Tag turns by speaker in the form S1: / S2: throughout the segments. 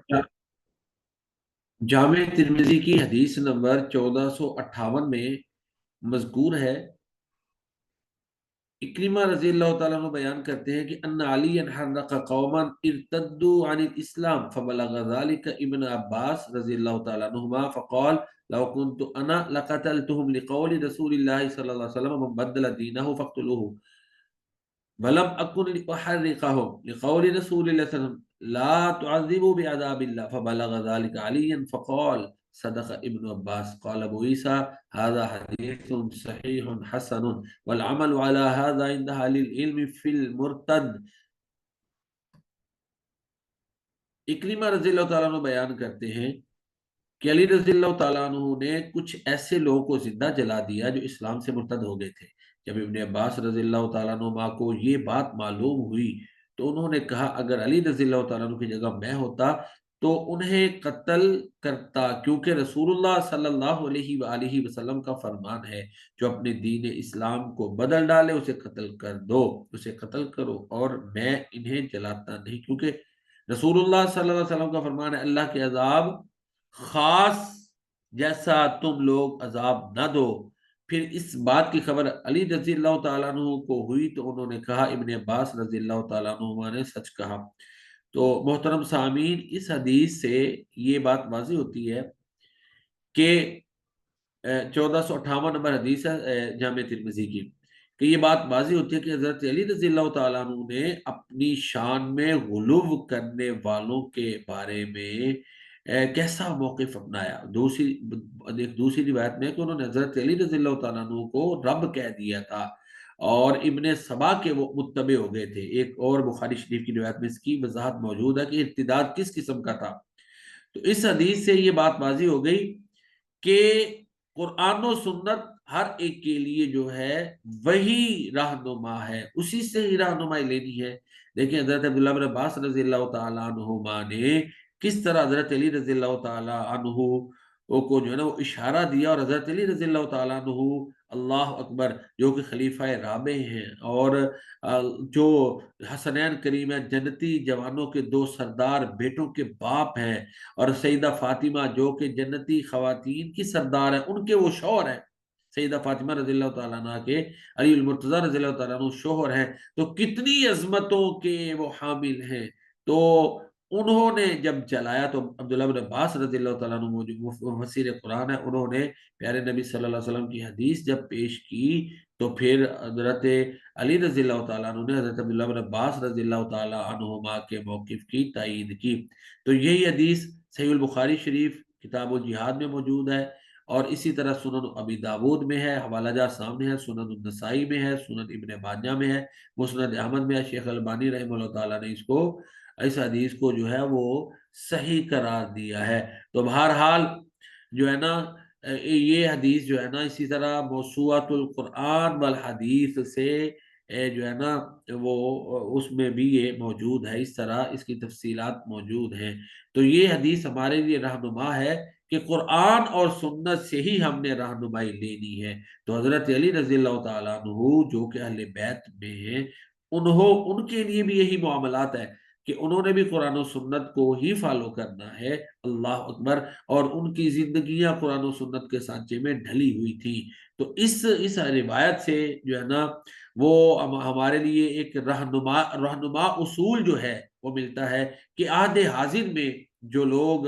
S1: जा- जामे तिर्मिजी की हदीस नंबर 1458 में मज़कूर है, इक्रिमा रजी अल्लाह तआला अन्हु बयान करते हैं कि अन्ना अलीयन हर्रक़ कौमन इर्तद्दू अनिल इस्लाम फबलग ज़ालिका इब्न अब्बास रजी अल्लाह तआला अन्हुमा फ़क़ाल लौ कुन्तु अना लक़तलतुहुम लिक़ौलि रसूलिल्लाहि सल्लल्लाहु अलैहि वसल्लम मन बद्दल दीनहु फ़क़्तुलूहु वलम अकुन लिउहर्रिक़हुम लिक़ौलि रसूलिल्लाहि सल्लल्लाहु अलैहि वसल्लम ला तुअज़्ज़िबू बिअज़ाबिल्लाह फबलग ज़ालिका अलिय्यन फ़क़ाल सदक़ इब्न अब्बास क़ाल अबू ईसा हाज़ा हदीथुन सहीहुन हसनुन वल अमलु अला हाज़ा इंद अहलिल इल्म फ़िल मुर्तद। इक्रिमा रज़ियल्लाहु तआला अन्हु बयान करते हैं कि अली रज़ियल्लाहु तआला अन्हु ने कुछ ऐसे लोगों को जिंदा जला दिया जो इस्लाम से मुर्तद हो गए थे। जब इब्ने अब्बास रज़ियल्लाहु तआला अन्हुमा को ये बात मालूम हुई तो उन्होंने कहा अगर अली रज़ियल्लाहु तआला अन्हु की जगह मैं होता तो उन्हें कत्ल करता, क्योंकि रसूलुल्लाह सल्लल्लाहु अलैहि वआलिहि वसल्लम का फरमान है जो अपने दीन इस्लाम को बदल डाले उसे कत्ल कर दो, उसे कत्ल करो, और मैं इन्हें जलाता नहीं, क्योंकि रसूलुल्लाह सल्लल्लाहु अलैहि वसल्लम का फरमान है अल्लाह के अजाब खास जैसा तुम लोग अजाब न दो। फिर इस बात की खबर अली रजी अल्लाह तआला अन्हु को हुई तो उन्होंने कहा इब्ने अब्बास रजी अल्लाह तआला अन्हुमा ने सच कहा। तो मोहतरम सामीन, इस हदीस से ये बात वाज़ेह होती है कि 1458 नंबर हदीस है जामे तिर्मिज़ी की, कि ये बात वाज़ेह होती है कि हज़रत अली रज़ी अल्लाह तआला अन्हु ने अपनी शान में गुलूव करने वालों के बारे में कैसा मौक़िफ़ अपनाया। एक दूसरी रिवायत में है कि उन्होंने हज़रत अली रज़ी अल्लाह तआला अन्हु को रब कह दिया था और इब्ने सबा के वो मुत्तबे हो गए थे। एक और बुखारी शरीफ की रिवायत में इसकी वज़ाहत मौजूद है कि इर्तिदाद किस किस्म का था। तो इस हदीस से ये बात वाज़ेह हो गई कि कुरान और सुन्नत हर एक के लिए जो है वही रहनुमा है, उसी से ही रहनुमाई लेनी है। देखिए हज़रत अब्दुल्लाह इब्न अब्बास रज़ियल्लाहु तआला अन्हुमा ने किस तरह हज़रत अली रज़ियल्लाहु तआला अन्हु को जो है ना वो इशारा दिया, और हज़रत अली रज़ियल्लाहु तआला अन्हु अल्लाह अकबर जो कि खलीफा राबे हैं और जो हसनैन करीम है जन्नती जवानों के दो सरदार बेटों के बाप हैं, और सईदा फातिमा जो कि जन्नती खवातीन की सरदार है उनके वो शौहर हैं। सईदा फातिमा रज़ियल्लाहु तआला अन्हा के अली अल मुर्तज़ा रज़ियल्लाहु तआला अन्हु शौहर हैं, तो कितनी अज़मतों के वो हामिल हैं। तो उन्होंने जब जलाया तो अब्दुल्लाह इब्न अब्बास रज़ियल्लाहु तआला अन्हु जो मुफ़स्सिर कुरान है, उन्होंने प्यारे नबी सल्लल्लाहु अलैहि वसल्लम की हदीस जब पेश की तो फिर हज़रत अली रज़ियल्लाहु तआला अन्हु ने हज़रत अब्दुल्लाह इब्न अब्बास रज़ियल्लाहु तआला अन्हुमा के मौक़िफ़ की तायीद की। तो यही हदीस सहीहुल बुखारी शरीफ किताबुल जिहाद में मौजूद है, और इसी तरह सुनन अबी दाऊद में है, हवाला जार सामने है, सुनन नसाई में है, सुनन इब्न माजा में है, मुस्नद अहमद में है। शेख अलबानी रहमतुल्लाह ताला ने इसको इस हदीस को जो है वो सही करार दिया है। तो बहरहाल जो है ना ये हदीस जो है ना इसी तरह मौसूआतुल कुरान वल हदीस से जो है ना वो उसमें भी ये मौजूद है, इस तरह इसकी तफसीलात मौजूद हैं। तो ये हदीस हमारे लिए रहनुमा है कि कुरान और सुन्नत से ही हमने रहनुमाई लेनी है। तो हज़रत अली रज़ियल्लाहु तआला अन्हु जो कि अहले बैत में हैं, उनके लिए भी यही मामलात है कि उन्होंने भी कुरान और सुन्नत को ही फॉलो करना है। अल्लाह अकबर। और उनकी ज़िंदगियाँ कुरान और सुन्नत के सांचे में ढली हुई थी। तो इस रिवायत से जो है ना वो हमारे लिए एक रहनुमा उसूल जो है वो मिलता है कि आहद हाज़िर में जो लोग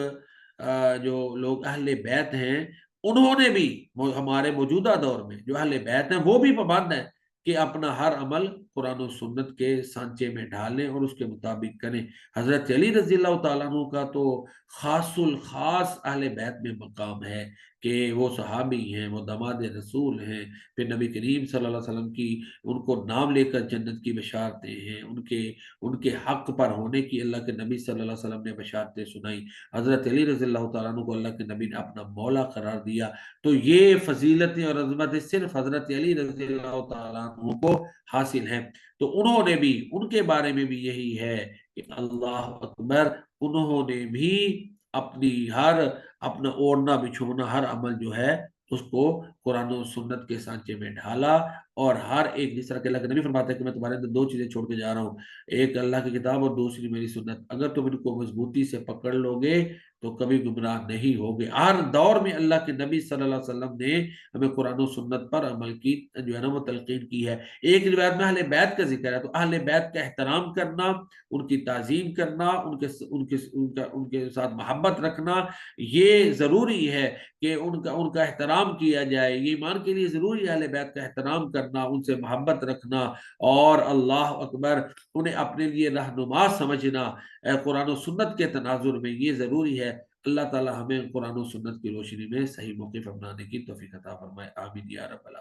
S1: अहले बैत हैं, उन्होंने भी हमारे मौजूदा दौर में जो अहले बैत हैं वो भी पाबंद हैं कि अपना हर अमल कुरान और सुन्नत के सांचे में ढालें और उसके मुताबिक करें। हज़रत अली रज़ियल्लाहु तआला अन्हु का तो ख़ासुल ख़ास अहले बैत में मकाम है कि वो सहाबी हैं, वो दमाद रसूल हैं। फिर नबी करीम सल्लल्लाहु अलैहि वसल्लम की उनको नाम लेकर जन्नत की बशारतें हैं, उनके उनके हक पर होने की अल्लाह के नबी सल्लल्लाहु अलैहि वसल्लम ने बशारतें सुनाई। हज़रत अली रज़ियल्लाहु तआला अन्हु को अल्लाह के नबी ने अपना मौला करार दिया। तो ये फ़ज़ीलतें और अज़मतें सिर्फ़ हज़रत अली रज़ियल्लाहु तआला अन्हु को हासिल हैं। तो उन्होंने भी उनके बारे में भी यही है कि अल्लाह अकबर, उन्होंने भी अपनी हर अपना ओढ़ना बिछोना हर अमल जो है उसको قرآن و سنت کے سانچے میں ڈھالا، اور ہر ایک، جس طرح کہ اللہ کے نبی فرماتے ہیں کہ میں تمہارے اندر 2 چیزیں چھوڑ کے جا رہا ہوں، ایک اللہ کی کتاب اور دوسری میری سنت، اگر تم ان کو مضبوطی سے پکڑ لو گے تو کبھی گمراہ نہیں ہوگے۔ ہر دور میں اللہ کے نبی صلی اللہ علیہ وسلم نے ہمیں قرآن و سنت پر عمل کی جو ہے نا وہ تلقین کی ہے۔ ایک روایت میں اہل بیت کا ذکر ہے، تو اہل بیت کا احترام کرنا، ان کی تعظیم کرنا، ان کے ساتھ محبت رکھنا، یہ ضروری ہے کہ ان کا احترام کیا جائے۔ یہ ایمان کے لیے ضروری ہے اہل بیت کا احترام کرنا، ان سے محبت رکھنا، اور اللہ اکبر، انہیں اپنے لیے رہنما سمجھنا قرآن و سنت کے تناظر میں، یہ ضروری ہے۔ اللہ تعالی ہمیں قرآن و سنت کی روشنی میں صحیح موقف اپنانے کی توفیق عطا فرمائے، آمین یا رب العالمین۔